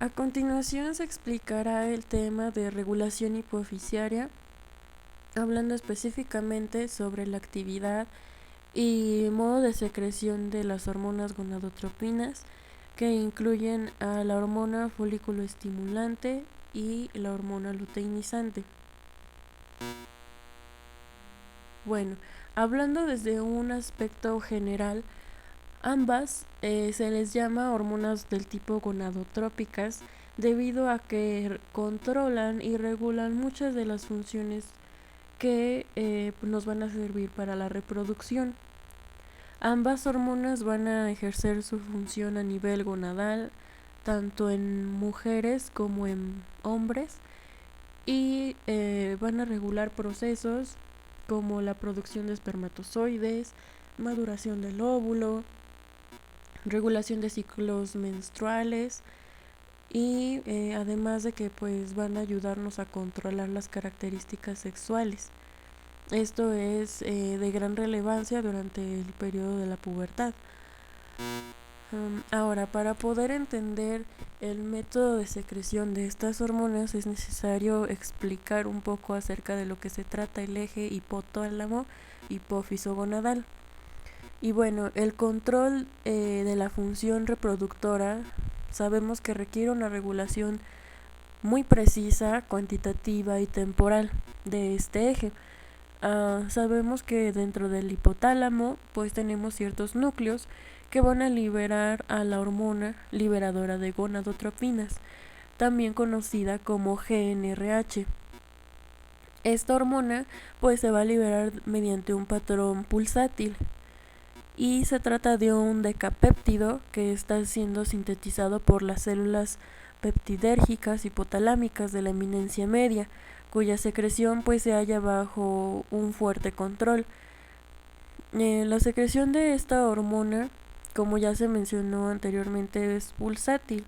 A continuación se explicará el tema de regulación hipofisiaria, hablando específicamente sobre la actividad y modo de secreción de las hormonas gonadotropinas, que incluyen a la hormona folículo estimulante y la hormona luteinizante. Bueno, hablando desde un aspecto general, ambas se les llama hormonas del tipo gonadotrópicas debido a que controlan y regulan muchas de las funciones que nos van a servir para la reproducción. Ambas hormonas van a ejercer su función a nivel gonadal, tanto en mujeres como en hombres, y van a regular procesos como la producción de espermatozoides, maduración del óvulo, regulación de ciclos menstruales y además de que pues van a ayudarnos a controlar las características sexuales. Esto es de gran relevancia durante el periodo de la pubertad. Ahora, para poder entender el método de secreción de estas hormonas es necesario explicar un poco acerca de lo que se trata el eje hipotálamo hipófiso gonadal. Y bueno, el control de la función reproductora sabemos que requiere una regulación muy precisa, cuantitativa y temporal de este eje. Sabemos que dentro del hipotálamo pues tenemos ciertos núcleos que van a liberar a la hormona liberadora de gonadotropinas, también conocida como GnRH. Esta hormona pues se va a liberar mediante un patrón pulsátil y se trata de un decapéptido que está siendo sintetizado por las células peptidérgicas hipotalámicas de la eminencia media, cuya secreción pues se halla bajo un fuerte control. La secreción de esta hormona, como ya se mencionó anteriormente, es pulsátil,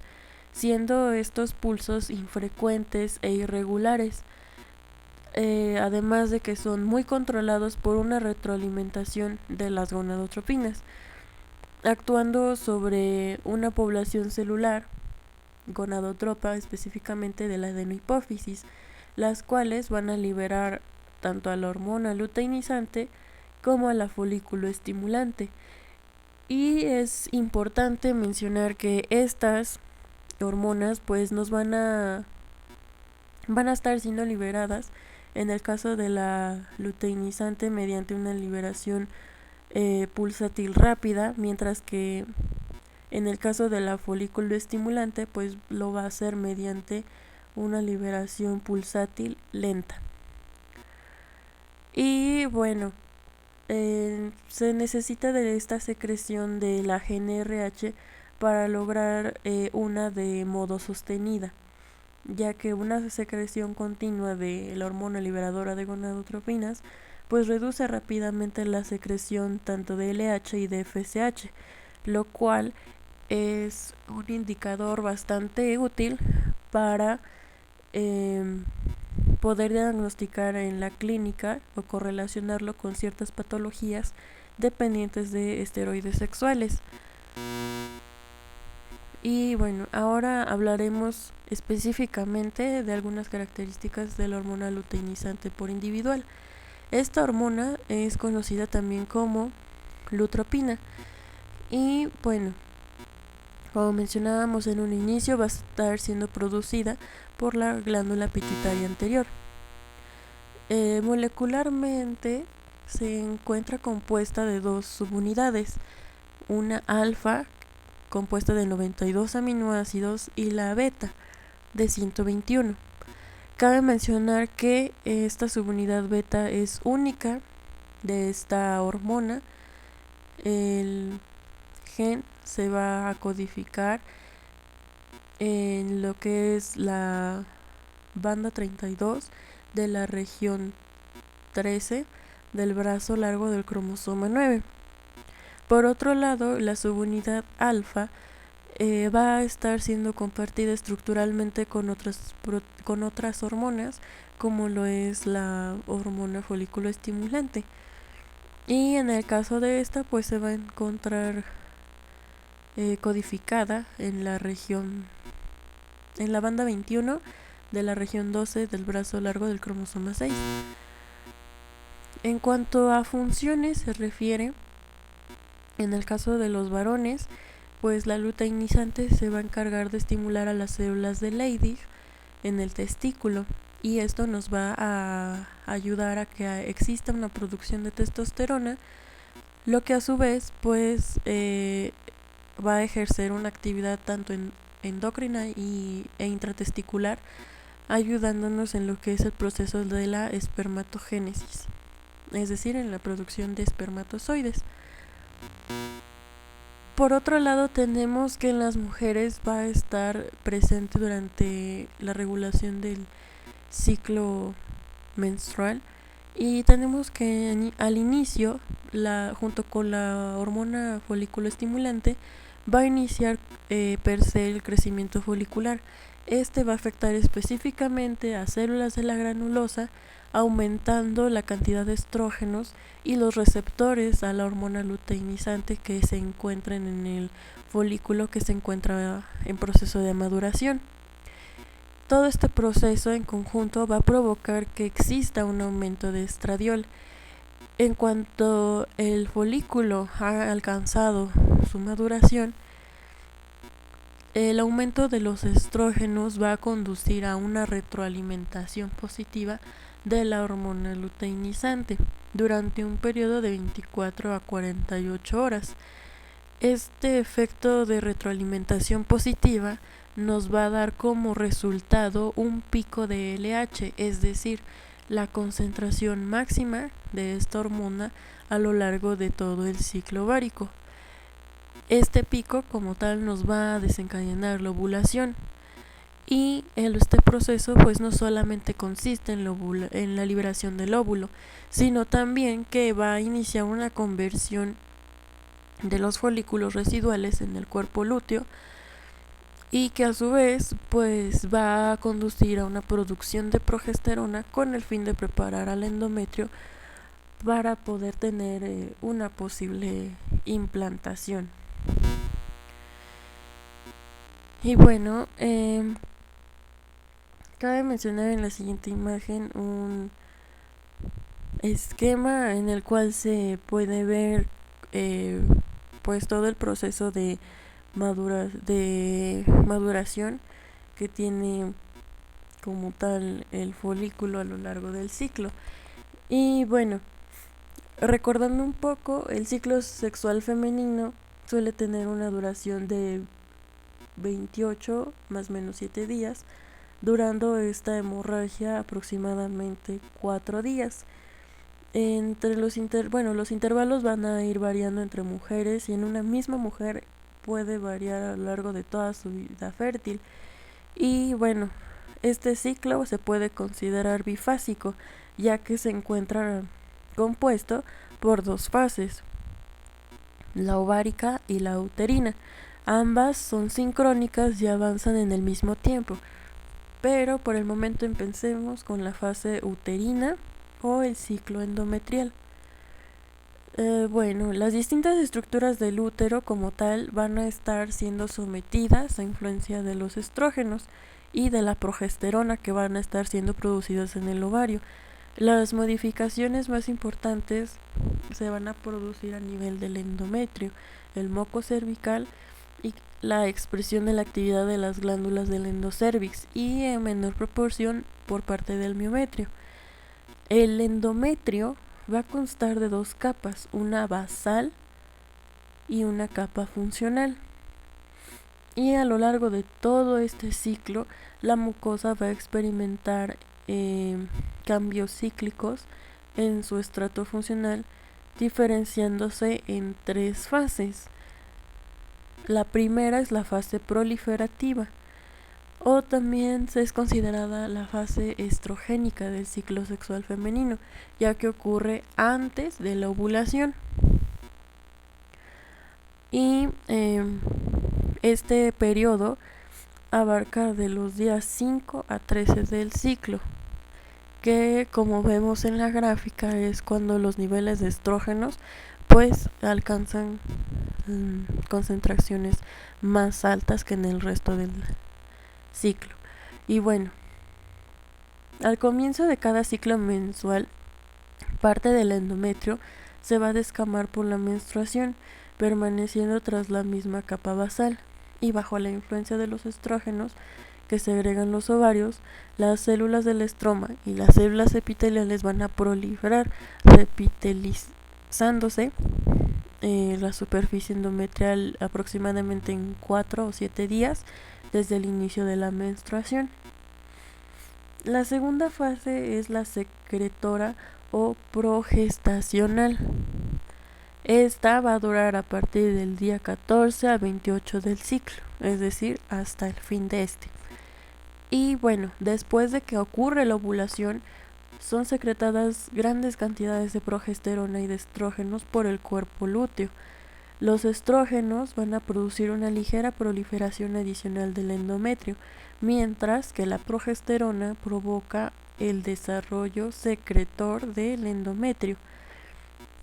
siendo estos pulsos infrecuentes e irregulares, además de que son muy controlados por una retroalimentación de las gonadotropinas, actuando sobre una población celular gonadotropa, específicamente de la adenohipófisis, las cuales van a liberar tanto a la hormona luteinizante como a la folículo estimulante. Y es importante mencionar que estas hormonas pues nos van a estar siendo liberadas en el caso de la luteinizante mediante una liberación pulsátil rápida, mientras que en el caso de la folículo estimulante pues lo va a hacer mediante una liberación pulsátil lenta. Y bueno, se necesita de esta secreción de la GnRH para lograr una de modo sostenida, ya que una secreción continua de la hormona liberadora de gonadotropinas pues reduce rápidamente la secreción tanto de LH y de FSH, lo cual es un indicador bastante útil para poder diagnosticar en la clínica o correlacionarlo con ciertas patologías dependientes de esteroides sexuales. Y bueno, ahora hablaremos específicamente de algunas características de la hormona luteinizante por individual. Esta hormona es conocida también como lutropina y bueno, como mencionábamos en un inicio, va a estar siendo producida por la glándula pituitaria anterior. Molecularmente se encuentra compuesta de dos subunidades, una alfa compuesta de 92 aminoácidos y la beta de 121. Cabe mencionar que esta subunidad beta es única de esta hormona. El gen se va a codificar en lo que es la banda 32 de la región 13 del brazo largo del cromosoma 9. Por otro lado, la subunidad alfa va a estar siendo compartida estructuralmente con otras hormonas, como lo es la hormona folículo estimulante. Y en el caso de esta, pues se va a encontrar codificada en la región en la banda 21 de la región 12 del brazo largo del cromosoma 6. En cuanto a funciones se refiere, en el caso de los varones, pues la luteinizante se va a encargar de estimular a las células de Leydig en el testículo, y esto nos va a ayudar a que exista una producción de testosterona, lo que a su vez pues va a ejercer una actividad tanto endocrina e intratesticular, ayudándonos en lo que es el proceso de la espermatogénesis, es decir, en la producción de espermatozoides. Por otro lado, tenemos que en las mujeres va a estar presente durante la regulación del ciclo menstrual, y tenemos que al inicio, junto con la hormona folículo estimulante, va a iniciar per se el crecimiento folicular. Este va a afectar específicamente a células de la granulosa, aumentando la cantidad de estrógenos y los receptores a la hormona luteinizante que se encuentran en el folículo que se encuentra en proceso de maduración. Todo este proceso en conjunto va a provocar que exista un aumento de estradiol. En cuanto el folículo ha alcanzado su maduración, el aumento de los estrógenos va a conducir a una retroalimentación positiva de la hormona luteinizante durante un periodo de 24 a 48 horas. Este efecto de retroalimentación positiva nos va a dar como resultado un pico de LH, es decir, la concentración máxima de esta hormona a lo largo de todo el ciclo ovárico. Este pico como tal nos va a desencadenar la ovulación, y este proceso pues no solamente consiste en la liberación del óvulo, sino también que va a iniciar una conversión de los folículos residuales en el cuerpo lúteo, y que a su vez pues va a conducir a una producción de progesterona con el fin de preparar al endometrio para poder tener una posible implantación. Y bueno, cabe mencionar en la siguiente imagen un esquema en el cual se puede ver pues todo el proceso de maduración que tiene como tal el folículo a lo largo del ciclo. Y bueno, recordando un poco, el ciclo sexual femenino suele tener una duración de 28 más o menos 7 días, durando esta hemorragia aproximadamente 4 días. Entre los intervalos van a ir variando entre mujeres, y en una misma mujer puede variar a lo largo de toda su vida fértil. Y bueno, este ciclo se puede considerar bifásico, ya que se encuentra compuesto por dos fases, la ovárica y la uterina. Ambas son sincrónicas y avanzan en el mismo tiempo, pero por el momento empecemos con la fase uterina o el ciclo endometrial. Bueno, las distintas estructuras del útero como tal van a estar siendo sometidas a influencia de los estrógenos y de la progesterona que van a estar siendo producidas en el ovario. Las modificaciones más importantes se van a producir a nivel del endometrio, el moco cervical y la expresión de la actividad de las glándulas del endocervix, y en menor proporción por parte del miometrio. El endometrio va a constar de dos capas, una basal y una capa funcional. Y a lo largo de todo este ciclo, la mucosa va a experimentar cambios cíclicos en su estrato funcional, diferenciándose en tres fases. La primera es la fase proliferativa, o también se es considerada la fase estrogénica del ciclo sexual femenino, ya que ocurre antes de la ovulación. Y este periodo abarca de los días 5 a 13 del ciclo, que como vemos en la gráfica es cuando los niveles de estrógenos pues alcanzan concentraciones más altas que en el resto ciclo. Y bueno, al comienzo de cada ciclo mensual, parte del endometrio se va a descamar por la menstruación, permaneciendo tras la misma capa basal, y bajo la influencia de los estrógenos que segregan los ovarios, las células del estroma y las células epiteliales van a proliferar, repitelizándose la superficie endometrial aproximadamente en 4 o 7 días desde el inicio de la menstruación. La segunda fase es la secretora o progestacional. Esta va a durar a partir del día 14 a 28 del ciclo, es decir, hasta el fin de este. Y bueno, después de que ocurre la ovulación, son secretadas grandes cantidades de progesterona y de estrógenos por el cuerpo lúteo. Los estrógenos van a producir una ligera proliferación adicional del endometrio, mientras que la progesterona provoca el desarrollo secretor del endometrio.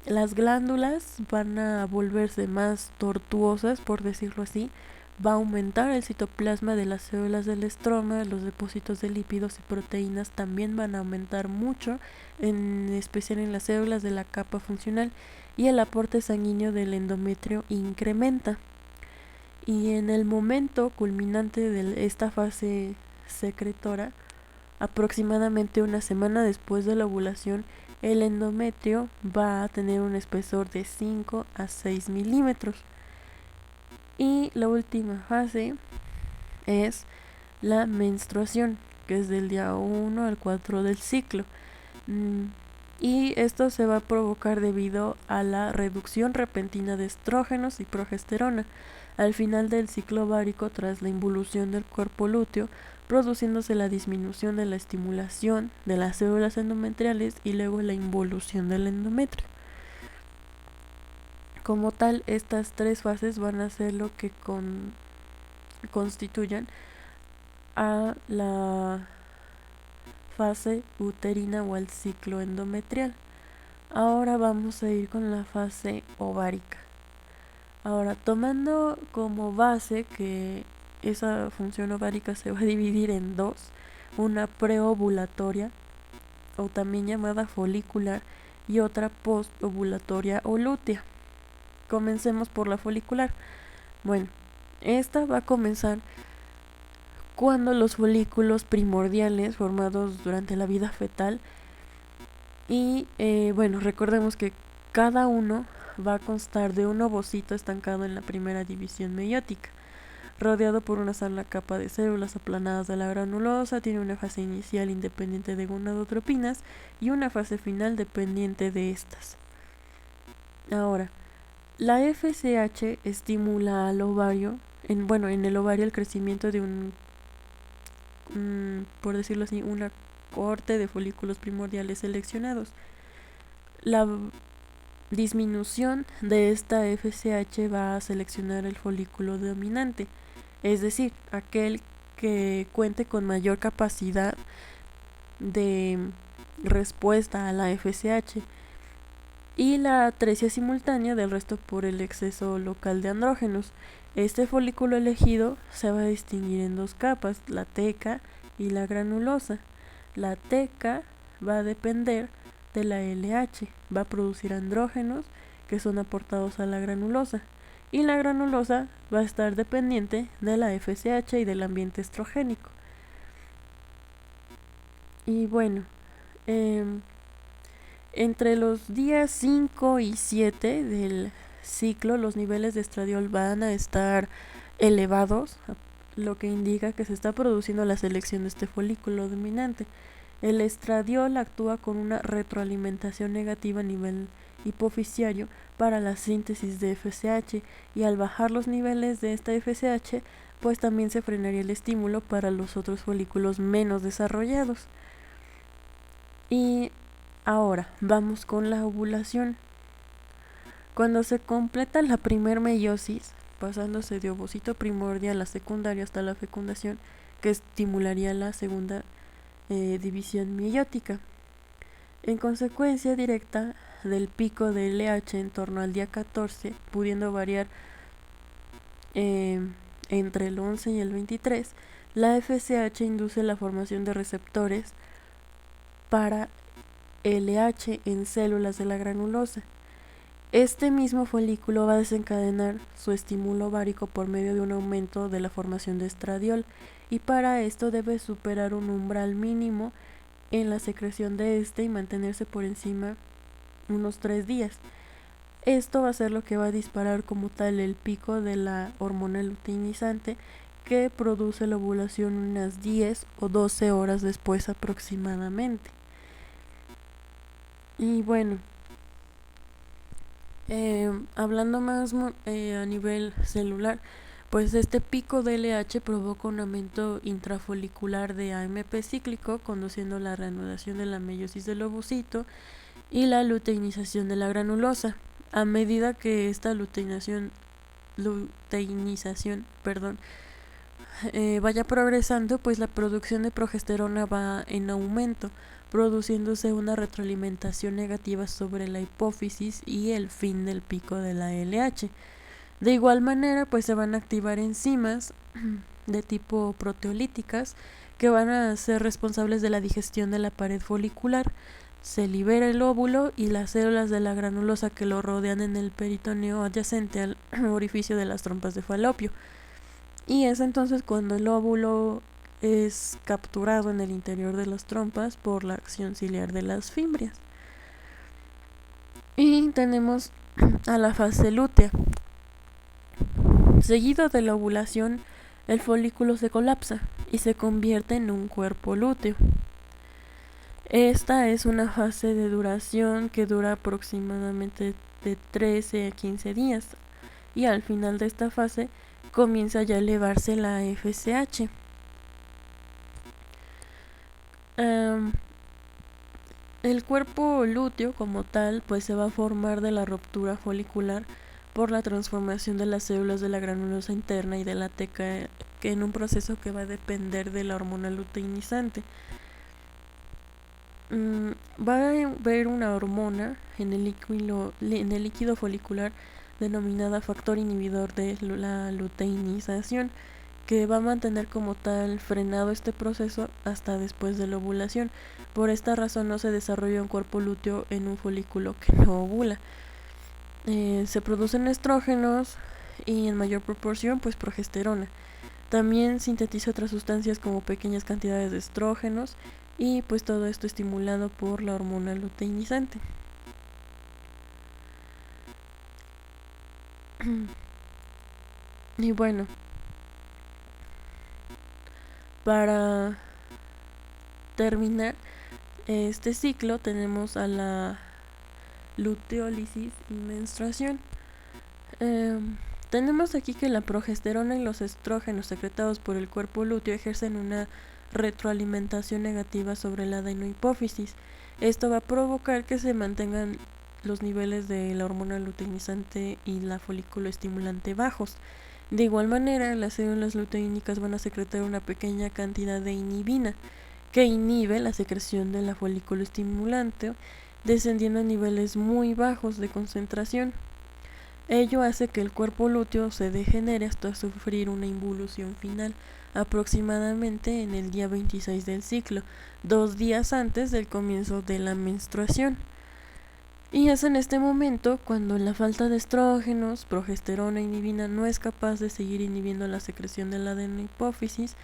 Las glándulas van a volverse más tortuosas, por decirlo así, va a aumentar el citoplasma de las células del estroma, los depósitos de lípidos y proteínas también van a aumentar mucho, en especial en las células de la capa funcional, y el aporte sanguíneo del endometrio incrementa. Y en el momento culminante de esta fase secretora, aproximadamente una semana después de la ovulación, el endometrio va a tener un espesor de 5 a 6 milímetros. Y la última fase es la menstruación, que es del día 1 al 4 del ciclo. Y esto se va a provocar debido a la reducción repentina de estrógenos y progesterona al final del ciclo ovárico tras la involución del cuerpo lúteo, produciéndose la disminución de la estimulación de las células endometriales y luego la involución del endometrio. Como tal, estas tres fases van a ser lo que constituyan a la fase uterina o al ciclo endometrial. Ahora vamos a ir con la fase ovárica. Ahora, tomando como base que esa función ovárica se va a dividir en dos, una preovulatoria o también llamada folicular y otra postovulatoria o lútea. Comencemos por la folicular. Bueno, esta va a comenzar cuando los folículos primordiales formados durante la vida fetal y recordemos que cada uno va a constar de un ovocito estancado en la primera división meiótica, rodeado por una sola capa de células aplanadas de la granulosa. Tiene una fase inicial independiente de gonadotropinas y una fase final dependiente de estas. Ahora, la FSH estimula al ovario, en el ovario el crecimiento de por decirlo así, una cohorte de folículos primordiales seleccionados. La disminución de esta FSH va a seleccionar el folículo dominante, es decir, aquel que cuente con mayor capacidad de respuesta a la FSH, y la atresia simultánea del resto por el exceso local de andrógenos. Este folículo elegido se va a distinguir en dos capas, la teca y la granulosa. La teca va a depender de la LH, va a producir andrógenos que son aportados a la granulosa, y la granulosa va a estar dependiente de la FSH y del ambiente estrogénico. Y bueno, entre los días 5 y 7 del ciclo, los niveles de estradiol van a estar elevados, lo que indica que se está produciendo la selección de este folículo dominante. El estradiol actúa con una retroalimentación negativa a nivel hipofisiario para la síntesis de FSH, y al bajar los niveles de esta FSH, pues también se frenaría el estímulo para los otros folículos menos desarrollados. Y ahora vamos con la ovulación. Cuando se completa la primer meiosis, pasándose de ovocito primordial a secundario hasta la fecundación, que estimularía la segunda división meiótica. En consecuencia directa del pico de LH en torno al día 14, pudiendo variar entre el 11 y el 23, La FSH induce la formación de receptores para LH en células de la granulosa. Este mismo folículo va a desencadenar su estímulo ovárico por medio de un aumento de la formación de estradiol, y para esto debe superar un umbral mínimo en la secreción de este y mantenerse por encima unos 3 días. Esto va a ser lo que va a disparar como tal el pico de la hormona luteinizante, que produce la ovulación unas 10 o 12 horas después aproximadamente. Y bueno, hablando más a nivel celular, pues este pico de LH provoca un aumento intrafolicular de AMP cíclico, conduciendo a la reanudación de la meiosis del ovocito y la luteinización de la granulosa. A medida que esta luteinización vaya progresando, pues la producción de progesterona va en aumento, produciéndose una retroalimentación negativa sobre la hipófisis y el fin del pico de la LH. De igual manera, pues se van a activar enzimas de tipo proteolíticas que van a ser responsables de la digestión de la pared folicular. Se libera el óvulo y las células de la granulosa que lo rodean en el peritoneo adyacente al orificio de las trompas de falopio. Y es entonces cuando el óvulo es capturado en el interior de las trompas por la acción ciliar de las fimbrias. Y tenemos a la fase lútea. Seguido de la ovulación, el folículo se colapsa y se convierte en un cuerpo lúteo. Esta es una fase de duración que dura aproximadamente de 13 a 15 días, y al final de esta fase comienza ya a elevarse la FSH. El cuerpo lúteo como tal pues se va a formar de la ruptura folicular por la transformación de las células de la granulosa interna y de la teca, que en un proceso que va a depender de la hormona luteinizante. Va a haber una hormona en el líquido folicular denominada factor inhibidor de la luteinización, que va a mantener como tal frenado este proceso hasta después de la ovulación. Por esta razón no se desarrolla un cuerpo lúteo en un folículo que no ovula. Se producen estrógenos y en mayor proporción pues progesterona. También sintetiza otras sustancias como pequeñas cantidades de estrógenos, y pues todo esto estimulado por la hormona luteinizante. Y bueno, para terminar este ciclo tenemos a la luteólisis y menstruación. Tenemos aquí que la progesterona y los estrógenos secretados por el cuerpo lúteo ejercen una retroalimentación negativa sobre la adenohipófisis. Esto va a provocar que se mantengan los niveles de la hormona luteinizante y la folículo estimulante bajos. De igual manera, las células luteínicas van a secretar una pequeña cantidad de inhibina, que inhibe la secreción de la folículo estimulante, descendiendo a niveles muy bajos de concentración. Ello hace que el cuerpo lúteo se degenere hasta sufrir una involución final, aproximadamente en el día 26 del ciclo, 2 días antes del comienzo de la menstruación. Y es en este momento cuando la falta de estrógenos, progesterona e inhibina no es capaz de seguir inhibiendo la secreción de la adenohipófisis,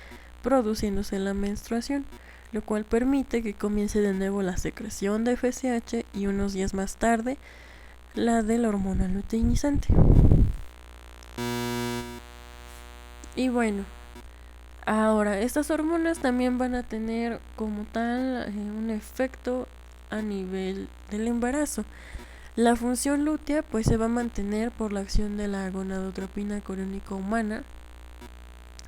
produciéndose la menstruación, lo cual permite que comience de nuevo la secreción de FSH y unos días más tarde la de la hormona luteinizante. Y bueno, ahora estas hormonas también van a tener como tal un efecto a nivel del embarazo. La función lútea pues se va a mantener por la acción de la gonadotropina coriónica humana,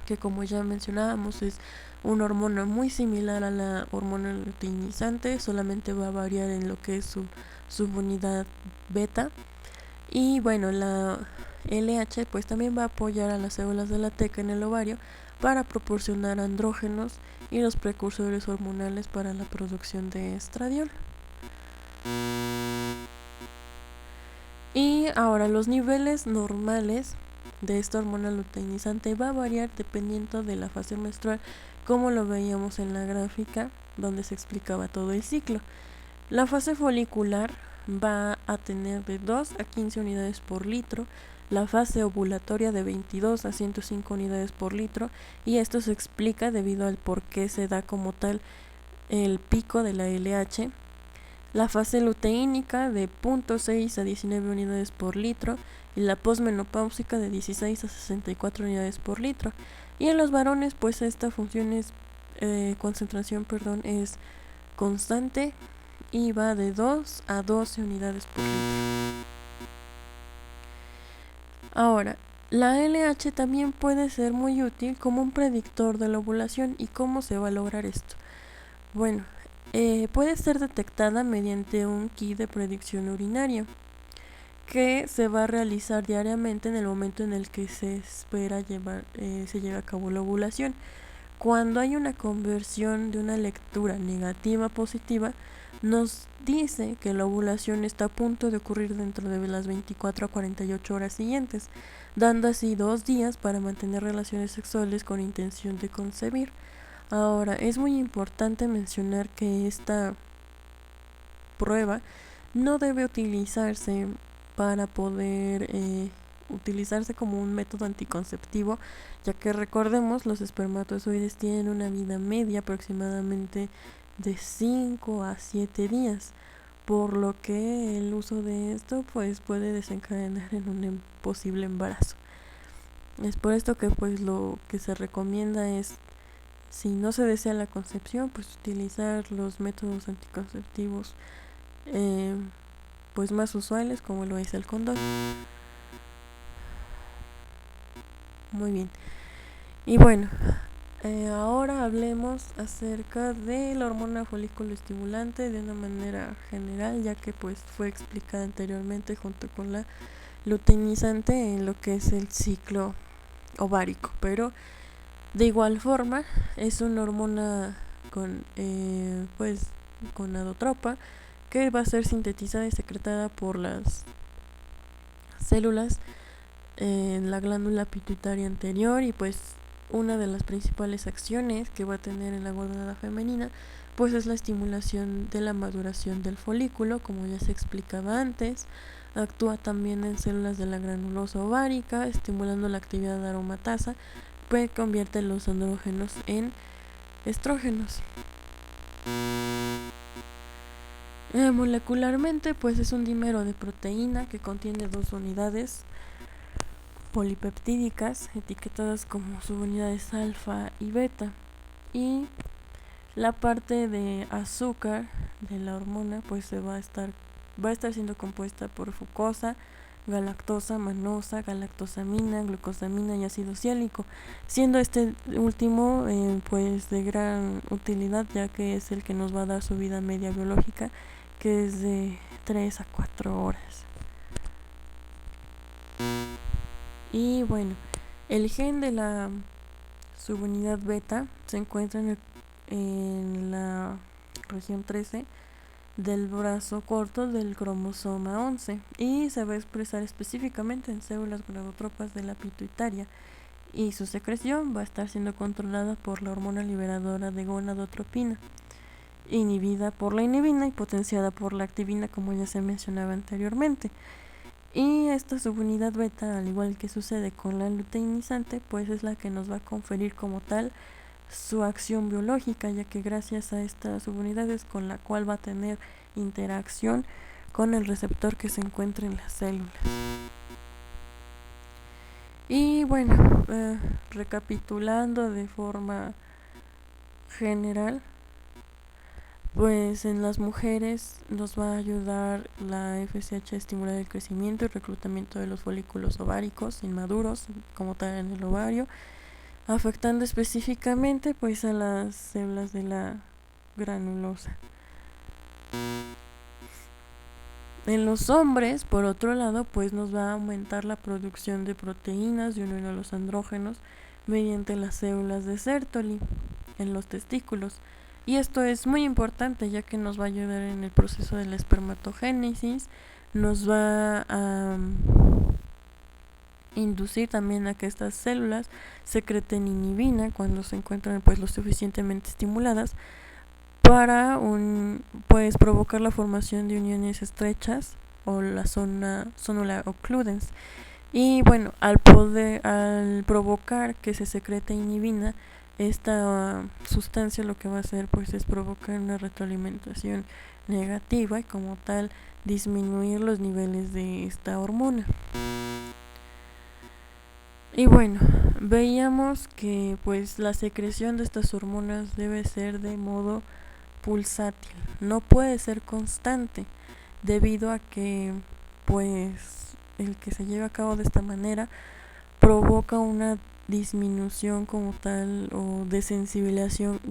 que como ya mencionábamos es una hormona muy similar a la hormona luteinizante, solamente va a variar en lo que es su subunidad beta. Y bueno, la LH pues también va a apoyar a las células de la teca en el ovario para proporcionar andrógenos y los precursores hormonales para la producción de estradiol. Y ahora los niveles normales de esta hormona luteinizante va a variar dependiendo de la fase menstrual, como lo veíamos en la gráfica donde se explicaba todo el ciclo. La fase folicular va a tener de 2 a 15 unidades por litro, la fase ovulatoria de 22 a 105 unidades por litro, y esto se explica debido al por qué se da como tal el pico de la LH. La fase luteínica de 0.6 a 19 unidades por litro y la posmenopáusica de 16 a 64 unidades por litro. Y en los varones, pues esta función es concentración es constante y va de 2 a 12 unidades por litro. Ahora, la LH también puede ser muy útil como un predictor de la ovulación. ¿Y cómo se va a lograr esto? Bueno, puede ser detectada mediante un kit de predicción urinaria que se va a realizar diariamente en el momento en el que se espera se lleva a cabo la ovulación. Cuando hay una conversión de una lectura negativa a positiva, nos dice que la ovulación está a punto de ocurrir dentro de las 24 a 48 horas siguientes, dando así 2 días para mantener relaciones sexuales con intención de concebir. Ahora, es muy importante mencionar que esta prueba no debe utilizarse para poder utilizarse como un método anticonceptivo, ya que recordemos, los espermatozoides tienen una vida media aproximadamente de 5 a 7 días, por lo que el uso de esto pues puede desencadenar en un posible embarazo. Es por esto que pues lo que se recomienda es, si no se desea la concepción, pues utilizar los métodos anticonceptivos pues más usuales, como lo es el condón. Muy bien. Y bueno, ahora hablemos acerca de la hormona folículo estimulante de una manera general, ya que pues fue explicada anteriormente junto con la luteinizante en lo que es el ciclo ovárico, pero de igual forma es una hormona con gonadotropa que va a ser sintetizada y secretada por las células en la glándula pituitaria anterior, y pues una de las principales acciones que va a tener en la gónada femenina pues es la estimulación de la maduración del folículo, como ya se explicaba antes. Actúa también en células de la granulosa ovárica, estimulando la actividad aromatasa, pues convierte los andrógenos en estrógenos. Molecularmente pues es un dímero de proteína que contiene 2 unidades polipeptídicas etiquetadas como subunidades alfa y beta, y la parte de azúcar de la hormona pues va a estar siendo compuesta por fructosa, galactosa, manosa, galactosamina, glucosamina y ácido siálico, siendo este último pues de gran utilidad, ya que es el que nos va a dar su vida media biológica, que es de 3 a 4 horas. Y bueno, el gen de la subunidad beta se encuentra en la región 13 del brazo corto del cromosoma 11 y se va a expresar específicamente en células gonadotropas de la pituitaria, y su secreción va a estar siendo controlada por la hormona liberadora de gonadotropina, inhibida por la inhibina y potenciada por la activina, como ya se mencionaba anteriormente. Y esta subunidad beta, al igual que sucede con la luteinizante, pues es la que nos va a conferir como tal su acción biológica, ya que gracias a estas subunidades con la cual va a tener interacción con el receptor que se encuentra en las células. Y bueno, recapitulando de forma general, pues en las mujeres nos va a ayudar la FSH a estimular el crecimiento y reclutamiento de los folículos ováricos inmaduros como tal en el ovario, afectando específicamente pues a las células de la granulosa. En los hombres, por otro lado, pues nos va a aumentar la producción de proteínas de uno de los andrógenos mediante las células de Sertoli en los testículos. Y esto es muy importante, ya que nos va a ayudar en el proceso de la espermatogénesis, nos va a inducir también a que estas células secreten inhibina cuando se encuentran pues lo suficientemente estimuladas para pues provocar la formación de uniones estrechas o la sonula occludens. Y bueno, al provocar que se secrete inhibina, esta sustancia lo que va a hacer pues es provocar una retroalimentación negativa y como tal disminuir los niveles de esta hormona. Y bueno, veíamos que pues la secreción de estas hormonas debe ser de modo pulsátil, no puede ser constante, debido a que pues el que se lleve a cabo de esta manera provoca una disminución como tal o desensibilización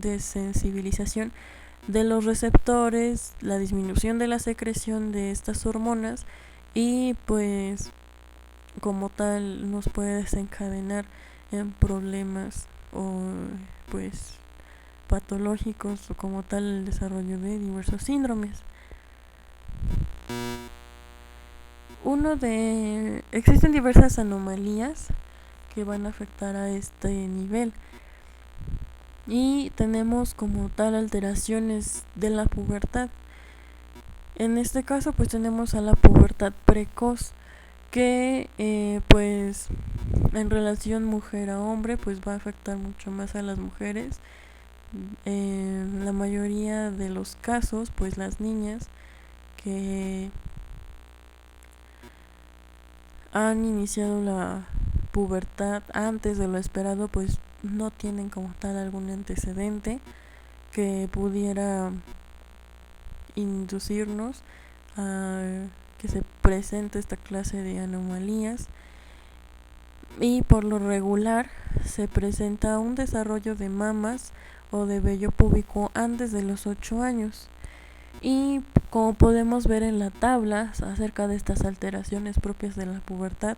de los receptores, la disminución de la secreción de estas hormonas y pues como tal nos puede desencadenar en problemas o pues patológicos o como tal el desarrollo de diversos síndromes. Existen diversas anomalías que van a afectar a este nivel y tenemos como tal alteraciones de la pubertad. En este caso pues tenemos a la pubertad precoz que pues en relación mujer a hombre pues va a afectar mucho más a las mujeres. En la mayoría de los casos pues las niñas que han iniciado la pubertad antes de lo esperado pues no tienen como tal algún antecedente que pudiera inducirnos a que se presente esta clase de anomalías y por lo regular se presenta un desarrollo de mamas o de vello púbico antes de los 8 años. Y como podemos ver en la tabla acerca de estas alteraciones propias de la pubertad,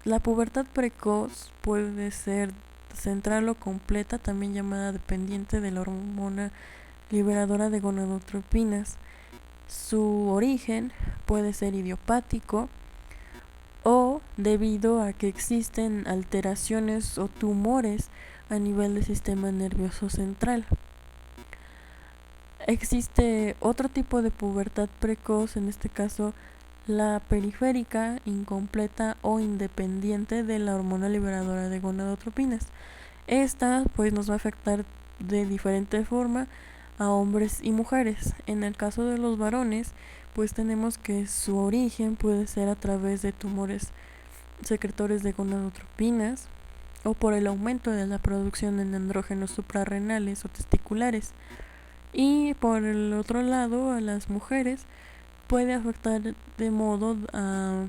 la pubertad precoz puede ser central o completa, también llamada dependiente de la hormona liberadora de gonadotropinas. Su origen puede ser idiopático o debido a que existen alteraciones o tumores a nivel del sistema nervioso central. Existe otro tipo de pubertad precoz, en este caso la periférica, incompleta o independiente de la hormona liberadora de gonadotropinas. Esta pues nos va a afectar de diferente forma a hombres y mujeres. En el caso de los varones, pues tenemos que su origen puede ser a través de tumores secretores de gonadotropinas o por el aumento de la producción de andrógenos suprarrenales o testiculares. Y por el otro lado, a las mujeres puede afectar de modo a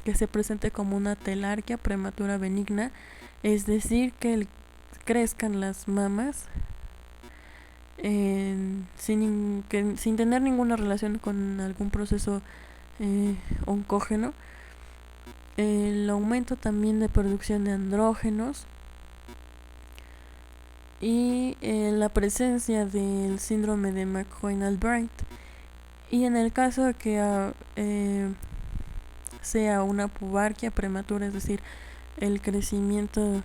que se presente como una telarquía prematura benigna, es decir, que crezcan las mamas sin tener ninguna relación con algún proceso oncógeno. El aumento también de producción de andrógenos y la presencia del síndrome de McCoy-Albright. Y en el caso de que sea una pubarquia prematura, es decir, el crecimiento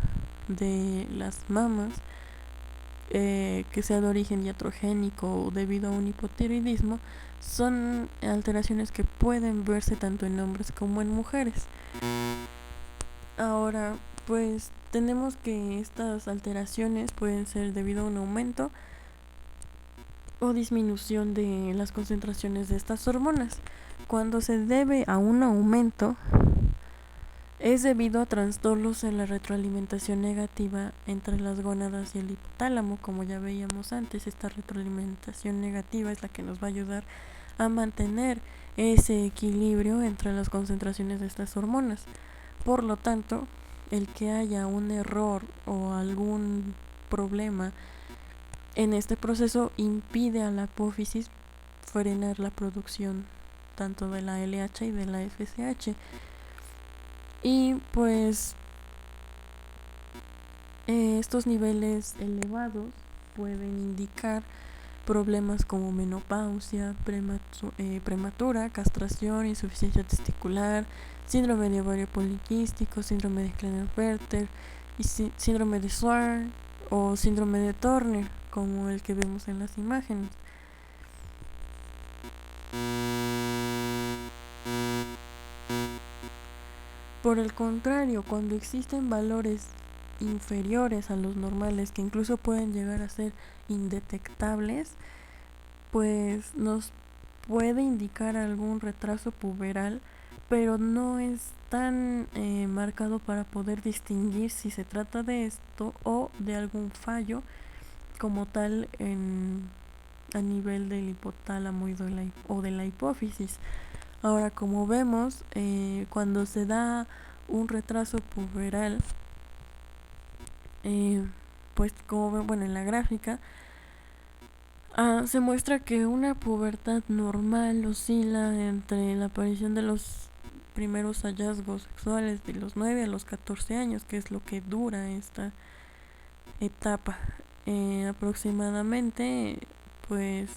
de las mamas que sea de origen iatrogénico o debido a un hipotiroidismo, son alteraciones que pueden verse tanto en hombres como en mujeres. Ahora, pues tenemos que estas alteraciones pueden ser debido a un aumento o disminución de las concentraciones de estas hormonas. Cuando se debe a un aumento, es debido a trastornos en la retroalimentación negativa entre las gónadas y el hipotálamo. Como ya veíamos antes, esta retroalimentación negativa es la que nos va a ayudar a mantener ese equilibrio entre las concentraciones de estas hormonas. Por lo tanto, el que haya un error o algún problema en este proceso impide a la apófisis frenar la producción tanto de la LH y de la FSH. Y pues estos niveles elevados pueden indicar problemas como menopausia prematura, castración, insuficiencia testicular, síndrome de ovario poliquístico, síndrome de Klinefelter y síndrome de Schwann o síndrome de Turner, como el que vemos en las imágenes. Por el contrario, cuando existen valores inferiores a los normales, que incluso pueden llegar a ser indetectables, pues nos puede indicar algún retraso puberal, pero no es tan marcado para poder distinguir si se trata de esto o de algún fallo como tal a nivel del hipotálamo o de la hipófisis. Ahora, como vemos, cuando se da un retraso puberal, pues como bueno, en la gráfica se muestra que una pubertad normal oscila entre la aparición de los primeros hallazgos sexuales de los 9 a los 14 años, que es lo que dura esta etapa. Aproximadamente, pues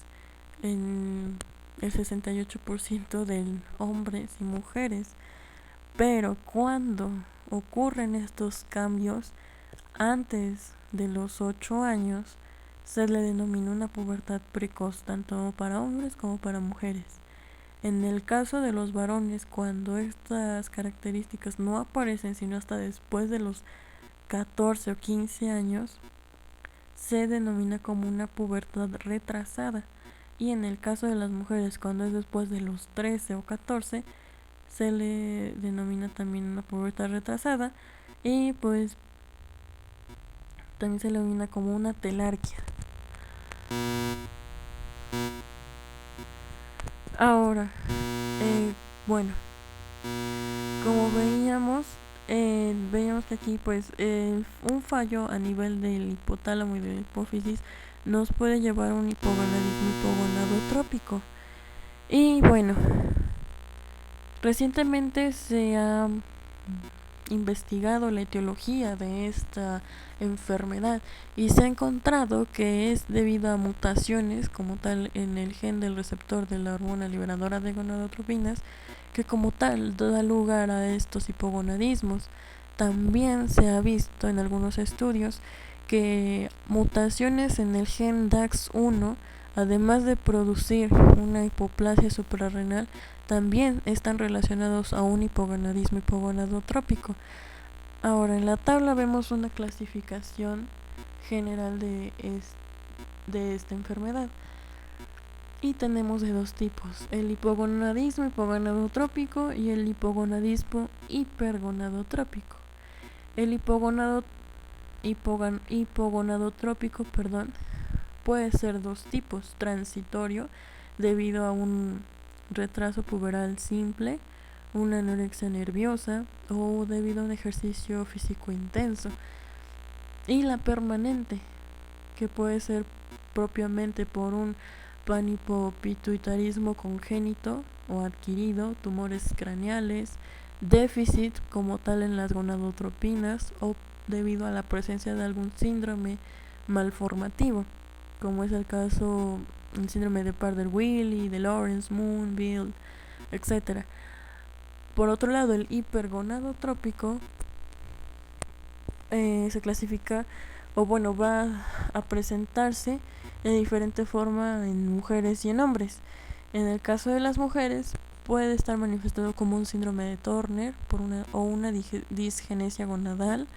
en el 68% de hombres y mujeres. Pero cuando ocurren estos cambios antes de los 8 años, se le denomina una pubertad precoz, tanto para hombres como para mujeres. En el caso de los varones, cuando estas características no aparecen sino hasta después de los 14 o 15 años, se denomina como una pubertad retrasada. Y en el caso de las mujeres, cuando es después de los 13 o 14, se le denomina también una pubertad retrasada, y pues también se le denomina como una telarquía. Ahora, bueno, como veíamos que aquí pues un fallo a nivel del hipotálamo y de la hipófisis nos puede llevar a un hipogonadismo hipogonadotrópico. Y bueno, recientemente se ha investigado la etiología de esta enfermedad y se ha encontrado que es debido a mutaciones como tal en el gen del receptor de la hormona liberadora de gonadotropinas, que como tal da lugar a estos hipogonadismos. También se ha visto en algunos estudios que mutaciones en el gen DAX1, además de producir una hipoplasia suprarrenal, también están relacionados a un hipogonadismo hipogonadotrópico. Ahora, en la tabla vemos una clasificación general de esta enfermedad. Y tenemos de dos tipos: el hipogonadismo hipogonadotrópico y el hipogonadismo hipergonadotrópico. El hipogonadotrópico puede ser dos tipos: transitorio, debido a un retraso puberal simple, una anorexia nerviosa o debido a un ejercicio físico intenso, y la permanente, que puede ser propiamente por un panhipopituitarismo congénito o adquirido, tumores craneales, déficit como tal en las gonadotropinas o debido a la presencia de algún síndrome malformativo, como es el caso del síndrome de Prader-Willi, de Lawrence-Moon-Bild, etc. Por otro lado, el hipergonadotrópico se clasifica, o bueno, va a presentarse de diferente forma en mujeres y en hombres. En el caso de las mujeres, puede estar manifestado como un síndrome de Turner o una disgenesia gonadal,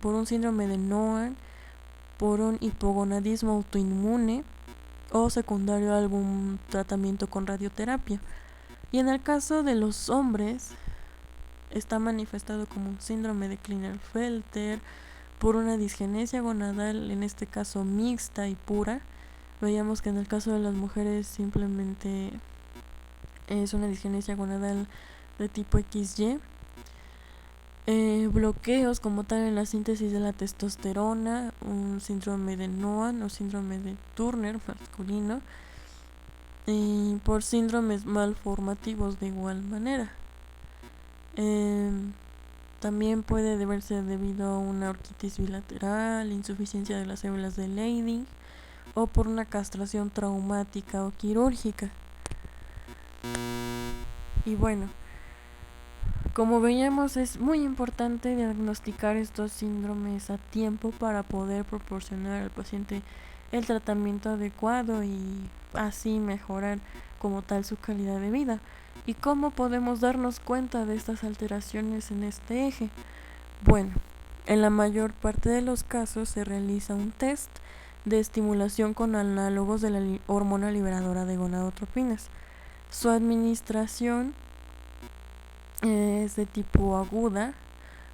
por un síndrome de Noan, por un hipogonadismo autoinmune o secundario a algún tratamiento con radioterapia. Y en el caso de los hombres, está manifestado como un síndrome de Klinefelter, por una disgenesia gonadal, en este caso mixta y pura. Veíamos que en el caso de las mujeres simplemente es una disgenesia gonadal de tipo XY. Bloqueos como tal en la síntesis de la testosterona, un síndrome de Noan o síndrome de Turner masculino, y por síndromes malformativos de igual manera. También puede deberse debido a una orquitis bilateral, insuficiencia de las células de Leydig o por una castración traumática o quirúrgica. Y bueno, como veíamos, es muy importante diagnosticar estos síndromes a tiempo para poder proporcionar al paciente el tratamiento adecuado y así mejorar como tal su calidad de vida. ¿Y cómo podemos darnos cuenta de estas alteraciones en este eje? Bueno, en la mayor parte de los casos se realiza un test de estimulación con análogos de la hormona liberadora de gonadotropinas. Su administración es de tipo aguda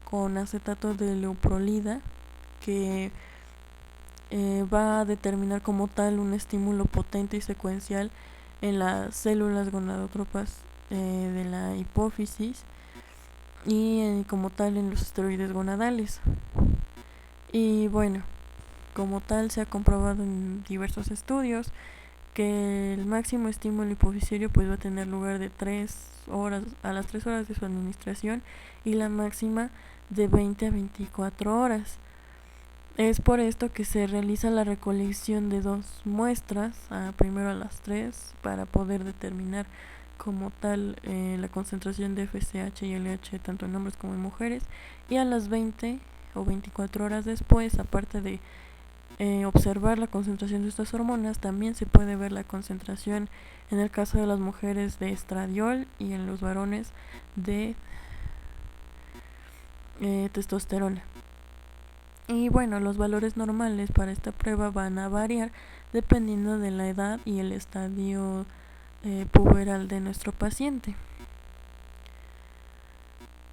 con acetato de leuprolida que va a determinar como tal un estímulo potente y secuencial en las células gonadótropas de la hipófisis y como tal en los esteroides gonadales. Y bueno, como tal se ha comprobado en diversos estudios que el máximo estímulo hipofisiario pues va a tener lugar de 3 horas a las 3 horas de su administración y la máxima de 20 a 24 horas. Es por esto que se realiza la recolección de 2 muestras, primero a las 3 para poder determinar como tal la concentración de FSH y LH tanto en hombres como en mujeres, y a las 20 o 24 horas después, aparte de observar la concentración de estas hormonas, también se puede ver la concentración en el caso de las mujeres de estradiol y en los varones de testosterona. Y bueno, los valores normales para esta prueba van a variar dependiendo de la edad y el estadio puberal de nuestro paciente.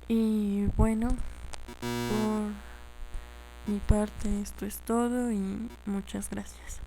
Y bueno, por mi parte esto es todo y muchas gracias.